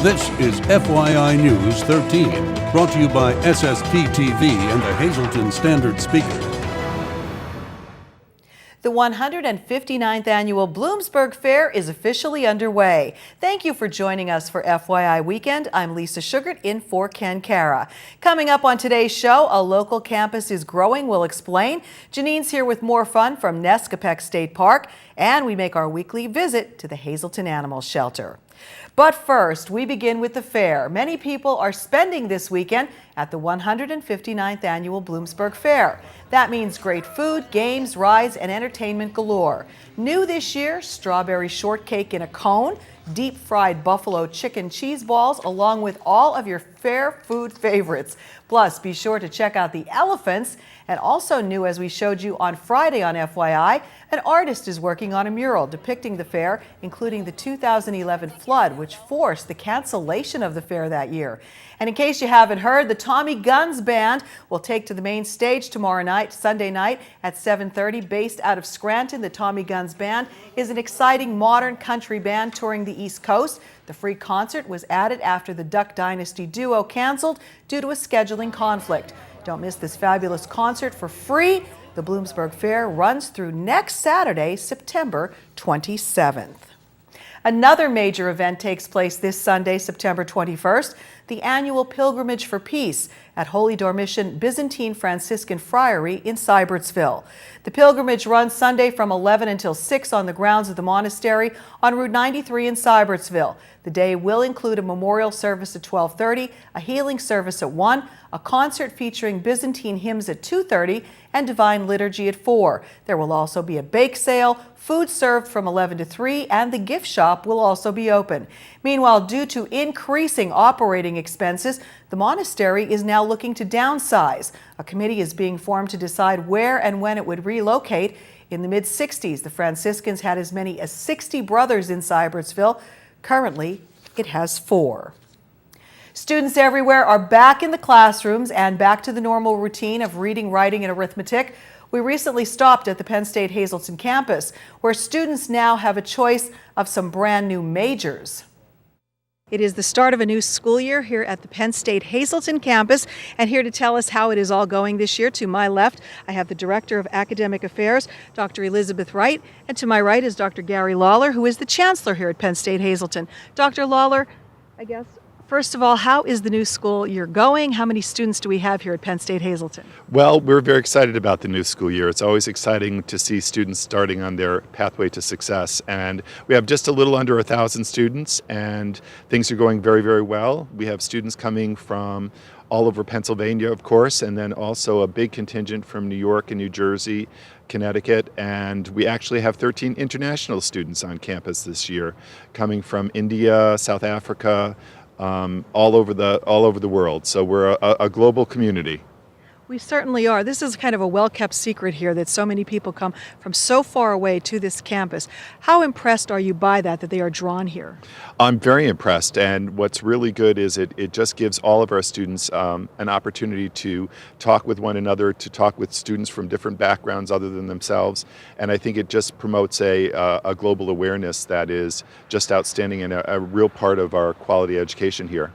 This is FYI News 13, brought to you by SSPTV and the Hazleton Standard Speaker. The 159th Annual Bloomsburg Fair is officially underway. Thank you for joining us for FYI Weekend. I'm Lisa Sugart in for Ken Cara. Coming up on today's show, a local campus is growing. We'll explain. Janine's here with more fun from Nescopec State Park, and we make our weekly visit to the Hazleton Animal Shelter. But first, we begin with the fair. Many people are spending this weekend at the 159th Annual Bloomsburg Fair. That means great food, games, rides, and entertainment galore. New this year, strawberry shortcake in a cone, deep-fried buffalo chicken cheese balls, along with all of your fair food favorites. Plus, be sure to check out the elephants. And also new, as we showed you on Friday on FYI, an artist is working on a mural depicting the fair, including the 2011 flood, which forced the cancellation of the fair that year. And in case you haven't heard, the Tommy Guns Band will take to the main stage tomorrow night, Sunday night at 7:30. Based out of Scranton, the Tommy Guns Band is an exciting modern country band touring the East Coast. The free concert was added after the Duck Dynasty duo canceled due to a scheduling conflict. Don't miss this fabulous concert for free. The Bloomsburg Fair runs through next Saturday, September 27th. Another major event takes place this Sunday, September 21st, the annual Pilgrimage for Peace at Holy Dormition Byzantine Franciscan Friary in Sybertsville. The pilgrimage runs Sunday from 11 until 6 on the grounds of the monastery on Route 93 in Sybertsville. The day will include a memorial service at 12:30, a healing service at 1, a concert featuring Byzantine hymns at 2:30, and Divine Liturgy at 4. There will also be a bake sale, food served from 11 to 3, and the gift shop will also be open. Meanwhile, due to increasing operating expenses, the monastery is now looking to downsize. A committee is being formed to decide where and when it would relocate. In the mid-60s, the Franciscans had as many as 60 brothers in Sybertsville. Currently, it has 4. Students everywhere are back in the classrooms and back to the normal routine of reading, writing, and arithmetic. We recently stopped at the Penn State Hazleton campus, where students now have a choice of some brand new majors. It is the start of a new school year here at the Penn State Hazleton campus, and here to tell us how it is all going this year, to my left, I have the Director of Academic Affairs, Dr. Elizabeth Wright, and to my right is Dr. Gary Lawler, who is the Chancellor here at Penn State Hazleton. Dr. Lawler, I guess, first of all, how is the new school year going? How many students do we have here at Penn State Hazleton? Well, we're very excited about the new school year. It's always exciting to see students starting on their pathway to success. And we have just a little under 1,000 students, and things are going very, very well. We have students coming from all over Pennsylvania, of course, and then also a big contingent from New York and New Jersey, Connecticut, and we actually have 13 international students on campus this year, coming from India, South Africa, all over the world. So we're a global community. We certainly are. This is kind of a well-kept secret here that so many people come from so far away to this campus. How impressed are you by that they are drawn here? I'm very impressed, and what's really good is it just gives all of our students an opportunity to talk with one another, to talk with students from different backgrounds other than themselves, and I think it just promotes a global awareness that is just outstanding and a real part of our quality education here.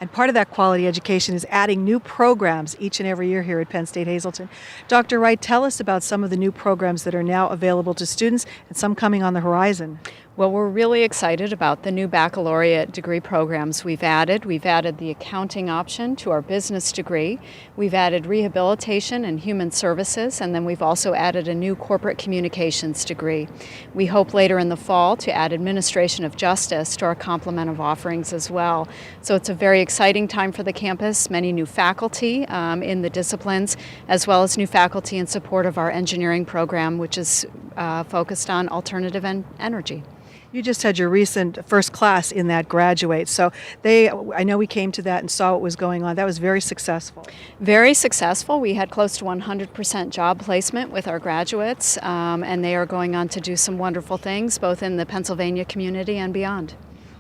And part of that quality education is adding new programs each and every year here at Penn State Hazleton. Dr. Wright, tell us about some of the new programs that are now available to students and some coming on the horizon. Well, we're really excited about the new baccalaureate degree programs we've added. We've added the accounting option to our business degree. We've added rehabilitation and human services, and then we've also added a new corporate communications degree. We hope later in the fall to add administration of justice to our complement of offerings as well. So it's a very exciting time for the campus, many new faculty in the disciplines, as well as new faculty in support of our engineering program, which is focused on alternative energy. You just had your recent first class in that graduate, so I know we came to that and saw what was going on. That was very successful. Very successful. We had close to 100% job placement with our graduates, and they are going on to do some wonderful things, both in the Pennsylvania community and beyond.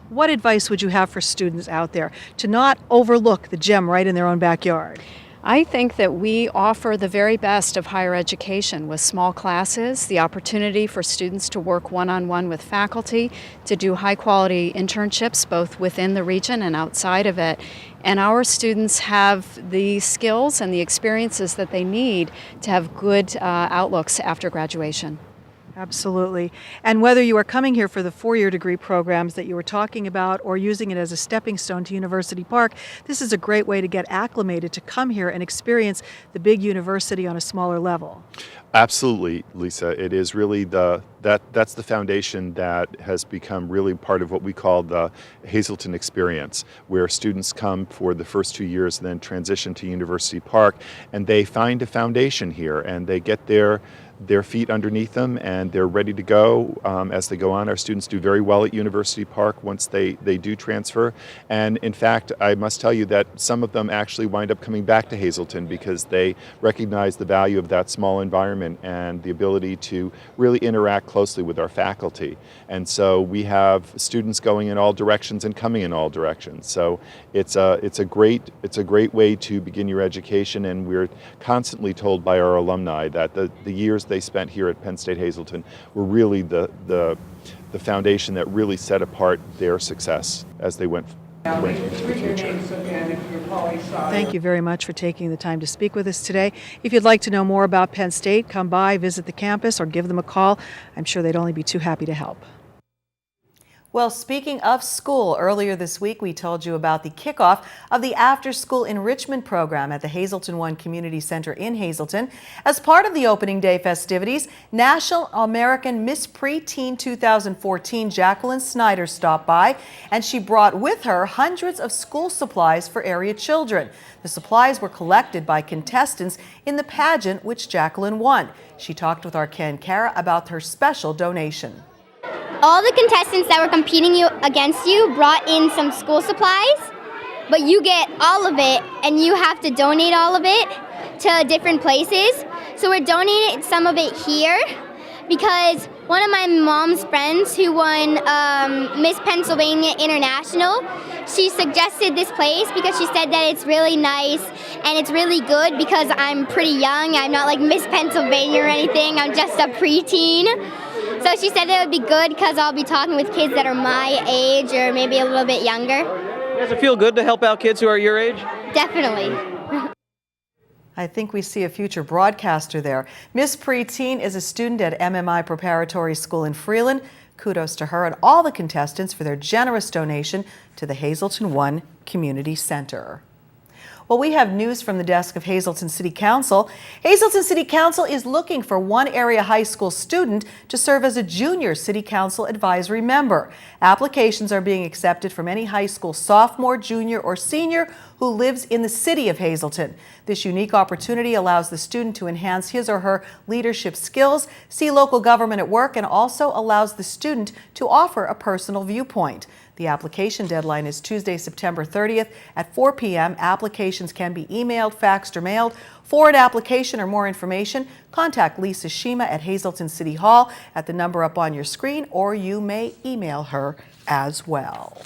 What advice would you have for students out there to not overlook the gem right in their own backyard? I think that we offer the very best of higher education with small classes, the opportunity for students to work one-on-one with faculty, to do high-quality internships both within the region and outside of it. And our students have the skills and the experiences that they need to have good outlooks after graduation. Absolutely. And whether you are coming here for the four-year degree programs that you were talking about or using it as a stepping stone to University Park, this is a great way to get acclimated to come here and experience the big university on a smaller level. Absolutely, Lisa. It is really that's the foundation that has become really part of what we call the Hazleton experience, where students come for the first 2 years and then transition to University Park, and they find a foundation here and they get their feet underneath them and they're ready to go as they go on. Our students do very well at University Park once they do transfer. And in fact, I must tell you that some of them actually wind up coming back to Hazleton because they recognize the value of that small environment and the ability to really interact closely with our faculty. And so we have students going in all directions and coming in all directions. So it's a great way to begin your education, and we're constantly told by our alumni that the years they spent here at Penn State Hazleton were really the foundation that really set apart their success as they went into the future. Thank you very much for taking the time to speak with us today. If you'd like to know more about Penn State, come by, visit the campus, or give them a call. I'm sure they'd only be too happy to help. Well, speaking of school, earlier this week we told you about the kickoff of the after-school enrichment program at the Hazleton One Community Center in Hazleton. As part of the opening day festivities, National American Miss Preteen 2014 Jacqueline Snyder stopped by, and she brought with her hundreds of school supplies for area children. The supplies were collected by contestants in the pageant which Jacqueline won. She talked with our Ken Kara about her special donation. All the contestants that were competing against you brought in some school supplies, but you get all of it and you have to donate all of it to different places. So we're donating some of it here because one of my mom's friends who won Miss Pennsylvania International, she suggested this place because she said that it's really nice and it's really good because I'm pretty young. I'm not like Miss Pennsylvania or anything. I'm just a preteen. So she said it would be good because I'll be talking with kids that are my age or maybe a little bit younger. Does it feel good to help out kids who are your age? Definitely. I think we see a future broadcaster there. Miss Preteen is a student at MMI Preparatory School in Freeland. Kudos to her and all the contestants for their generous donation to the Hazleton One Community Center. Well, we have news from the desk of Hazleton City Council. Hazleton City Council is looking for one area high school student to serve as a junior City Council advisory member. Applications are being accepted from any high school sophomore, junior, or senior who lives in the city of Hazleton. This unique opportunity allows the student to enhance his or her leadership skills, see local government at work, and also allows the student to offer a personal viewpoint. The application deadline is Tuesday, September 30th at 4 p.m. Applications can be emailed, faxed, or mailed. For an application or more information, contact Lisa Shima at Hazleton City Hall at the number up on your screen, or you may email her as well.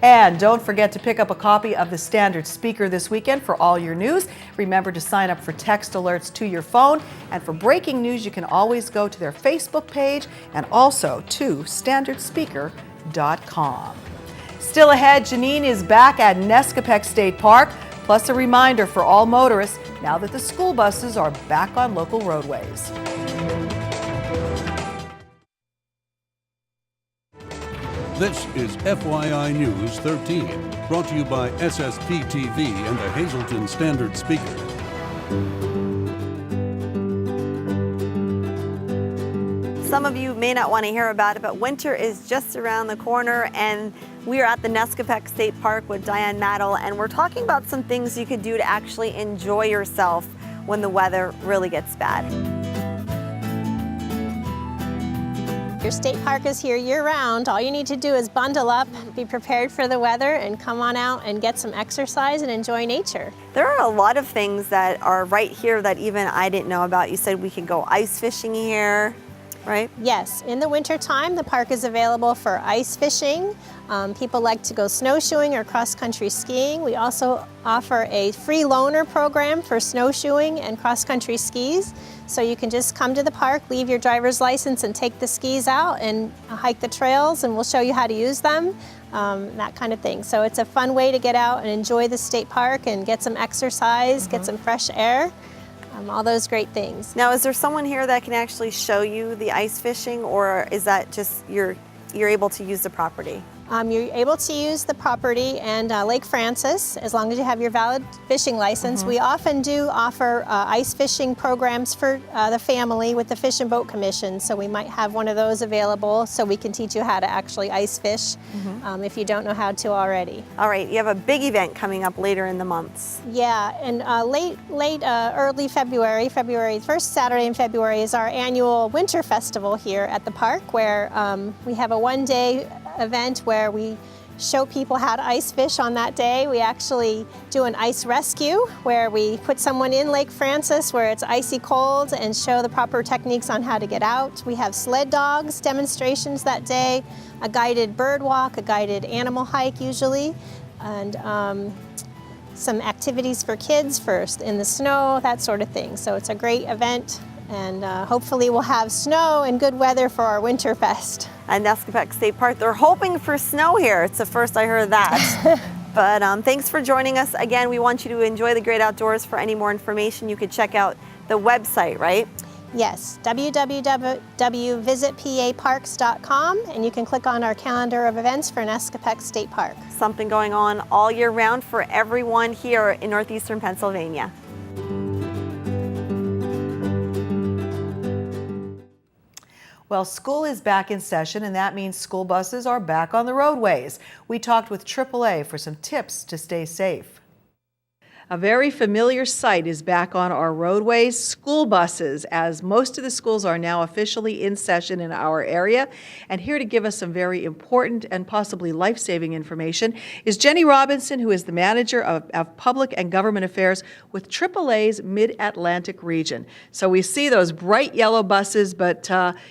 And don't forget to pick up a copy of the Standard Speaker this weekend for all your news. Remember to sign up for text alerts to your phone. And for breaking news, you can always go to their Facebook page and also to standardspeaker.com. Still ahead, Janine is back at Nescopec State Park, plus a reminder for all motorists now that the school buses are back on local roadways. This is FYI News 13, brought to you by SSPTV and the Hazleton Standard Speaker. Some of you may not want to hear about it, but winter is just around the corner, and we are at the Nescopec State Park with Diane Maddle, and we're talking about some things you could do to actually enjoy yourself when the weather really gets bad. Your state park is here year-round. All you need to do is bundle up, be prepared for the weather, and come on out and get some exercise and enjoy nature. There are a lot of things that are right here that even I didn't know about. You said we could go ice fishing here. right? Yes, in the wintertime, the park is available for ice fishing. People like to go snowshoeing or cross-country skiing. We also offer a free loaner program for snowshoeing and cross-country skis. So you can just come to the park, leave your driver's license, and take the skis out and hike the trails, and we'll show you how to use them, that kind of thing. So it's a fun way to get out and enjoy the state park and get some exercise, get some fresh air. All those great things. Now, is there someone here that can actually show you the ice fishing, or is that just you're able to use the property? You're able to use the property and Lake Francis as long as you have your valid fishing license. We often do offer ice fishing programs for the family with the Fish and Boat Commission, so we might have one of those available so we can teach you how to actually ice fish if you don't know how to already. All right, you have a big event coming up later in the months. Yeah, and early February, first Saturday in February is our annual winter festival here at the park, where we have a one-day event where we show people how to ice fish on that day. We actually do an ice rescue where we put someone in Lake Francis where it's icy cold and show the proper techniques on how to get out. We have sled dogs demonstrations that day, a guided bird walk, a guided animal hike usually, and some activities for kids first in the snow, that sort of thing. So it's a great event, and hopefully we'll have snow and good weather for our winter fest. At Nescopeck State Park, they're hoping for snow here. It's the first I heard that. But thanks for joining us. Again, we want you to enjoy the great outdoors. For any more information, you could check out the website, right? Yes, www.visitpaparks.com, and you can click on our calendar of events for Nescopeck State Park. Something going on all year round for everyone here in northeastern Pennsylvania. Well, school is back in session, and that means school buses are back on the roadways. We talked with AAA for some tips to stay safe. A very familiar sight is back on our roadways, school buses, as most of the schools are now officially in session in our area. And here to give us some very important and possibly life-saving information is Jenny Robinson, who is the manager of Public and Government Affairs with AAA's Mid-Atlantic region. So we see those bright yellow buses, but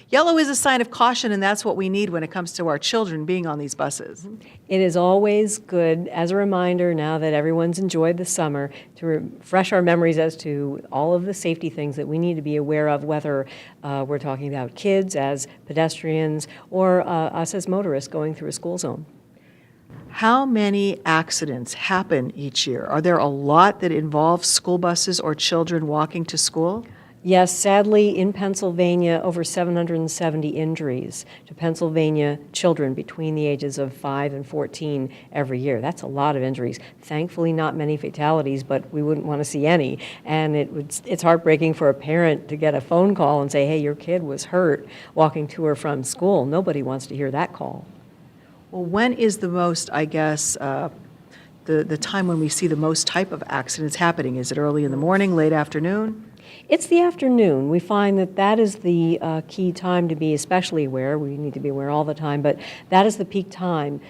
yellow is a sign of caution, and that's what we need when it comes to our children being on these buses. It is always good, as a reminder now that everyone's enjoyed the summer, to refresh our memories as to all of the safety things that we need to be aware of, whether we're talking about kids as pedestrians or us as motorists going through a school zone. How many accidents happen each year? Are there a lot that involve school buses or children walking to school? Yes, sadly, in Pennsylvania, over 770 injuries to Pennsylvania children between the ages of 5 and 14 every year. That's a lot of injuries. Thankfully, not many fatalities, but we wouldn't want to see any. And it's heartbreaking for a parent to get a phone call and say, hey, your kid was hurt walking to or from school. Nobody wants to hear that call. Well, when is the most, I guess, the time when we see the most type of accidents happening? Is it early in the morning, late afternoon? It's the afternoon. We find that that is the key time to be especially aware. We need to be aware all the time, but that is the peak time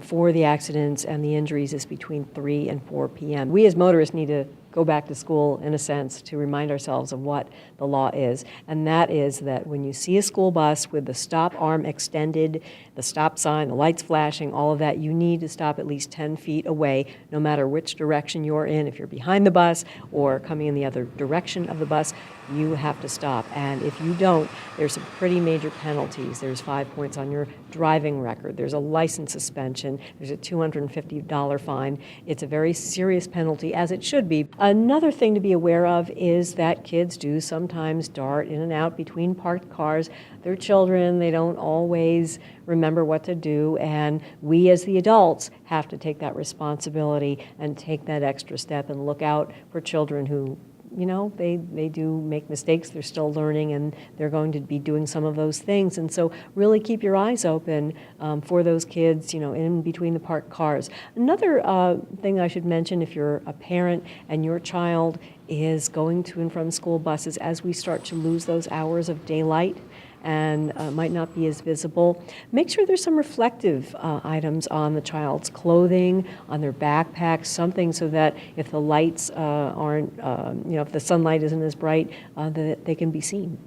for the accidents and the injuries is between 3 and 4 p.m. We as motorists need to go back to school, in a sense, to remind ourselves of what the law is. And that is that when you see a school bus with the stop arm extended, the stop sign, the lights flashing, all of that, you need to stop at least 10 feet away, no matter which direction you're in. If you're behind the bus or coming in the other direction of the bus, you have to stop. And if you don't, there's some pretty major penalties. There's 5 points on your driving record. There's a license suspension. There's a $250 fine. It's a very serious penalty, as it should be. Another thing to be aware of is that kids do sometimes dart in and out between parked cars. They're children. They don't always remember what to do. And we as the adults have to take that responsibility and take that extra step and look out for children who, you know, they do make mistakes. They're still learning, and they're going to be doing some of those things. And so really keep your eyes open for those kids, you know, in between the parked cars. Another thing I should mention, if you're a parent and your child is going to and from school buses, as we start to lose those hours of daylight and might not be as visible, make sure there's some reflective items on the child's clothing, on their backpacks, something so that if the lights aren't, you know, if the sunlight isn't as bright, that they can be seen.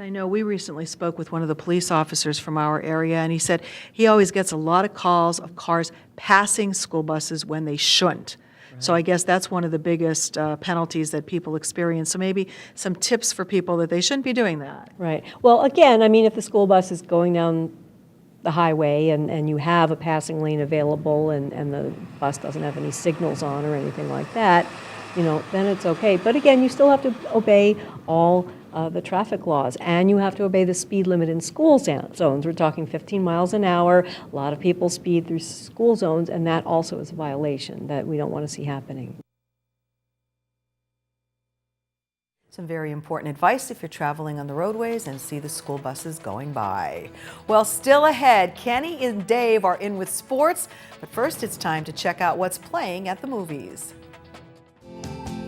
And I know we recently spoke with one of the police officers from our area, and he said he always gets a lot of calls of cars passing school buses when they shouldn't. So I guess that's one of the biggest penalties that people experience. So maybe some tips for people that they shouldn't be doing that. Right. Well, again, I mean, if the school bus is going down the highway and you have a passing lane available and the bus doesn't have any signals on or anything like that, then it's okay. But again, you still have to obey all the traffic laws, and you have to obey the speed limit in school zones. We're talking 15 miles an hour. A lot of people speed through school zones, and that also is a violation that we don't want to see happening. Some very important advice if you're traveling on the roadways and see the school buses going by. Well, still ahead, Kenny and Dave are in with sports, but first it's time to check out what's playing at the movies.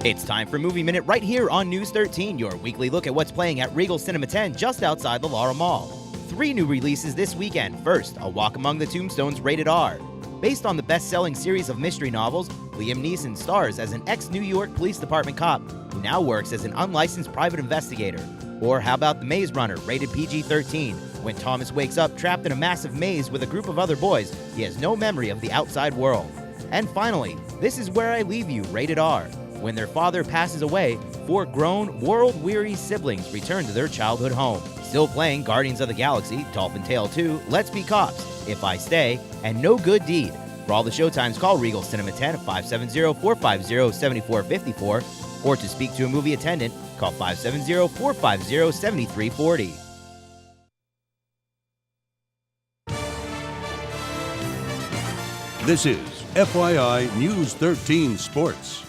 It's time for Movie Minute right here on News 13, your weekly look at what's playing at Regal Cinema 10 just outside the Laurel Mall. 3 new releases this weekend. First, A Walk Among the Tombstones rated R. Based on the best-selling series of mystery novels, Liam Neeson stars as an ex-New York Police Department cop who now works as an unlicensed private investigator. Or how about The Maze Runner, rated PG-13? When Thomas wakes up trapped in a massive maze with a group of other boys, he has no memory of the outside world. And finally, This Is Where I Leave You, rated R. When their father passes away, 4 grown, world-weary siblings return to their childhood home. Still playing Guardians of the Galaxy, Dolphin Tale 2, Let's Be Cops, If I Stay, and No Good Deed. For all the showtimes, call Regal Cinema 10 at 570-450-7454, or to speak to a movie attendant, call 570-450-7340. This is FYI News 13 Sports.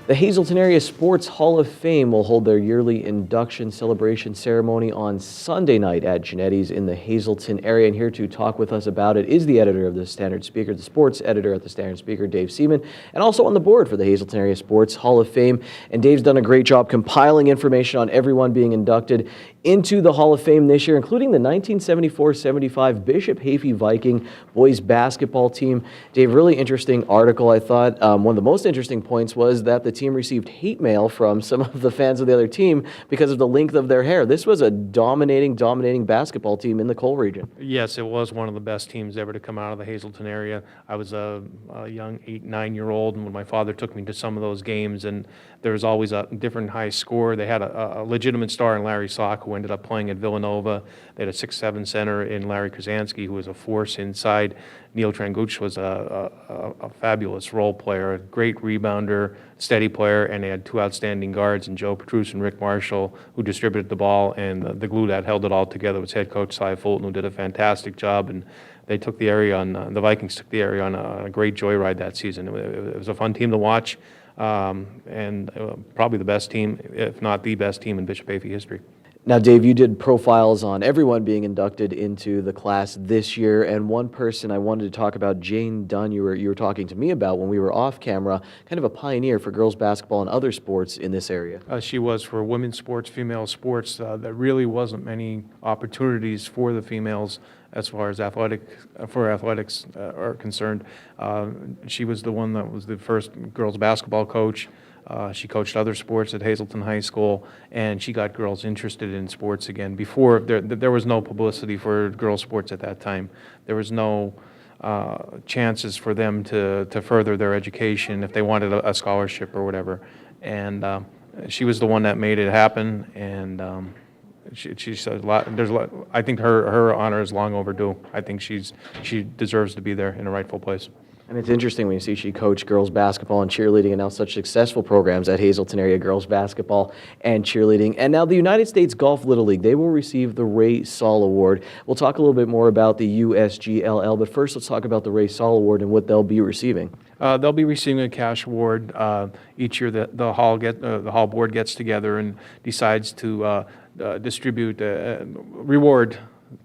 The Hazleton Area Sports Hall of Fame will hold their yearly induction celebration ceremony on Sunday night at Genetti's in the Hazleton area. And here to talk with us about it is the editor of the Standard Speaker, the sports editor at the Standard Speaker, Dave Seaman, and also on the board for the Hazleton Area Sports Hall of Fame. And Dave's done a great job compiling information on everyone being inducted into the Hall of Fame this year, including the 1974-75 Bishop Hafey Viking boys basketball team. Dave, really interesting article, I thought. One of the most interesting points was that the team received hate mail from some of the fans of the other team because of the length of their hair. This was a dominating basketball team in the Cole region. Yes, it was one of the best teams ever to come out of the Hazleton area. I was a young 8, 9-year-old, and when my father took me to some of those games, and there was always a different high score. They had a legitimate star in Larry Sock, who ended up playing at Villanova. They had a 6'7" center in Larry Krasansky, who was a force inside. Neil Tranguch was a fabulous role player, a great rebounder, steady player, and they had 2 outstanding guards, and Joe Petrus and Rick Marshall, who distributed the ball, and the glue that held it all together was head coach Cy Fulton, who did a fantastic job, and they took the area on, the Vikings took the area on a great joyride that season. It was a fun team to watch, and probably the best team, if not the best team in Bishop Hafey history. Now, Dave, you did profiles on everyone being inducted into the class this year, and one person I wanted to talk about, Jane Dunn, you were talking to me about when we were off camera, kind of a pioneer for girls basketball and other sports in this area. She was for women's sports, female sports. There really wasn't many opportunities for the females as far as athletics are concerned. She was the one that was the first girls basketball coach. She coached other sports at Hazleton High School, and she got girls interested in sports again. Before, there was no publicity for girls' sports at that time. There was no chances for them to further their education if they wanted a scholarship or whatever. And she was the one that made it happen, and she said a lot. I think her honor is long overdue. I think she deserves to be there in a rightful place. And it's interesting when you see she coached girls basketball and cheerleading, and now such successful programs at Hazleton area girls basketball and cheerleading. And now the United States Golf Little League, they will receive the Ray Saul Award. We'll talk a little bit more about the USGLL, but first let's talk about the Ray Saul Award and what they'll be receiving. They'll be receiving a cash award each year. The hall board gets together and decides to distribute reward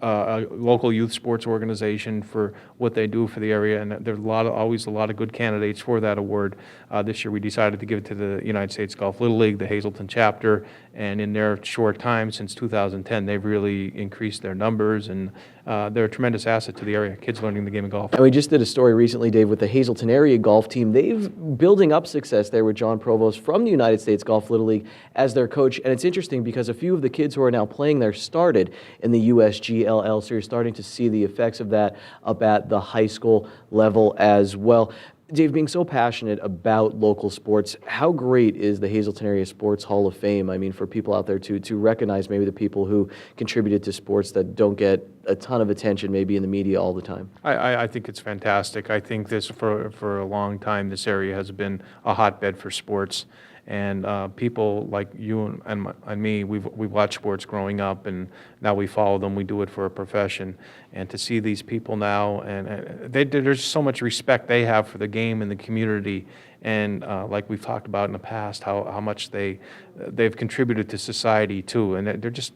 a local youth sports organization for what they do for the area, and there's always a lot of good candidates for that award. This year we decided to give it to the United States Golf Little League, the Hazleton chapter, and in their short time since 2010, they've really increased their numbers, and they're a tremendous asset to the area, kids learning the game of golf. And we just did a story recently, Dave, with the Hazelton area golf team. They've building up success there with John Provost from the United States Golf Little League as their coach. And it's interesting because a few of the kids who are now playing there started in the USGLL, so you're starting to see the effects of that up at the high school level as well. Dave, being so passionate about local sports, how great is the Hazelton Area Sports Hall of Fame? I mean, for people out there to recognize maybe the people who contributed to sports that don't get a ton of attention maybe in the media all the time. I think it's fantastic. I think this, for a long time, this area has been a hotbed for sports. And people like you and me, we've watched sports growing up, and now we follow them. We do it for a profession. And to see these people now, and there's so much respect they have for the game and the community. And like we've talked about in the past, how much they've contributed to society too. And they're just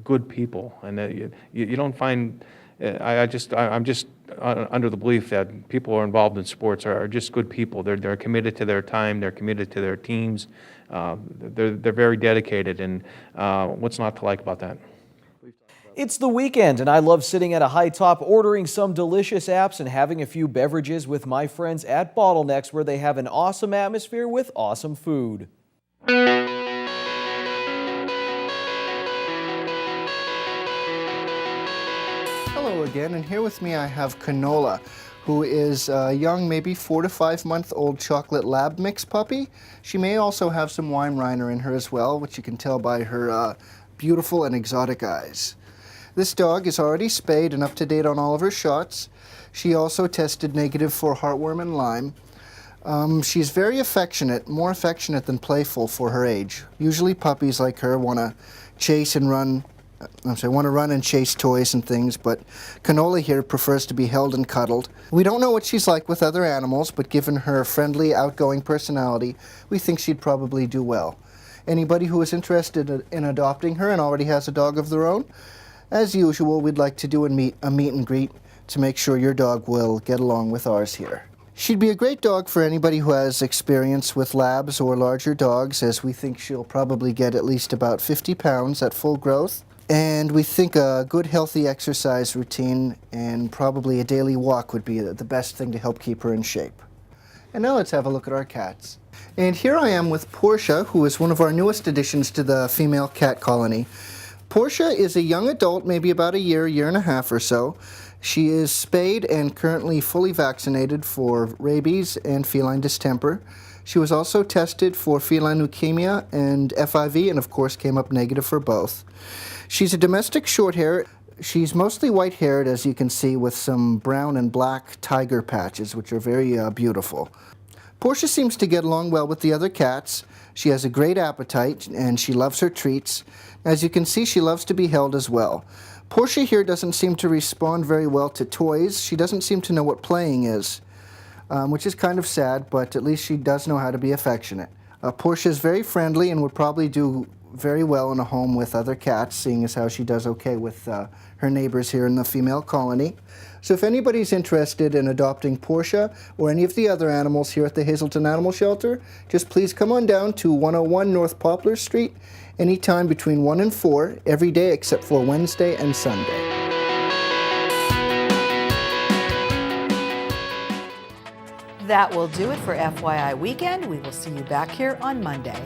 good people. And you don't find. I'm just under the belief that people who are involved in sports are just good people. They're committed to their time. They're committed to their teams. They're very dedicated. And what's not to like about that? It's the weekend, and I love sitting at a high top, ordering some delicious apps and having a few beverages with my friends at Bottlenecks, where they have an awesome atmosphere with awesome food. Hello again, and here with me I have Canola, who is a young, maybe 4 to 5 month old chocolate lab mix puppy. She may also have some Weimaraner in her as well, which you can tell by her beautiful and exotic eyes. This dog is already spayed and up to date on all of her shots. She also tested negative for heartworm and Lyme. She's very affectionate, more affectionate than playful for her age. Usually puppies like her want to chase and run. Want to run and chase toys and things, but Canola here prefers to be held and cuddled. We don't know what she's like with other animals, but given her friendly, outgoing personality, we think she'd probably do well. Anybody who is interested in adopting her and already has a dog of their own, as usual, we'd like to do a meet and greet to make sure your dog will get along with ours here. She'd be a great dog for anybody who has experience with labs or larger dogs, as we think she'll probably get at least about 50 pounds at full growth. And we think a good healthy exercise routine and probably a daily walk would be the best thing to help keep her in shape. And now let's have a look at our cats. And here I am with Portia, who is one of our newest additions to the female cat colony. Portia is a young adult, maybe about a year and a half or so. She is spayed and currently fully vaccinated for rabies and feline distemper. She was also tested for feline leukemia and FIV, and of course came up negative for both. She's a domestic shorthair. She's mostly white-haired, as you can see, with some brown and black tiger patches, which are very beautiful. Portia seems to get along well with the other cats. She has a great appetite, and she loves her treats. As you can see, she loves to be held as well. Portia here doesn't seem to respond very well to toys. She doesn't seem to know what playing is, which is kind of sad, but at least she does know how to be affectionate. Portia is very friendly and would probably do very well in a home with other cats, seeing as how she does okay with her neighbors here in the female colony. So if anybody's interested in adopting Portia or any of the other animals here at the Hazelton Animal Shelter, just please come on down to 101 North Poplar Street anytime between 1 and 4, every day except for Wednesday and Sunday. That will do it for FYI Weekend. We will see you back here on Monday.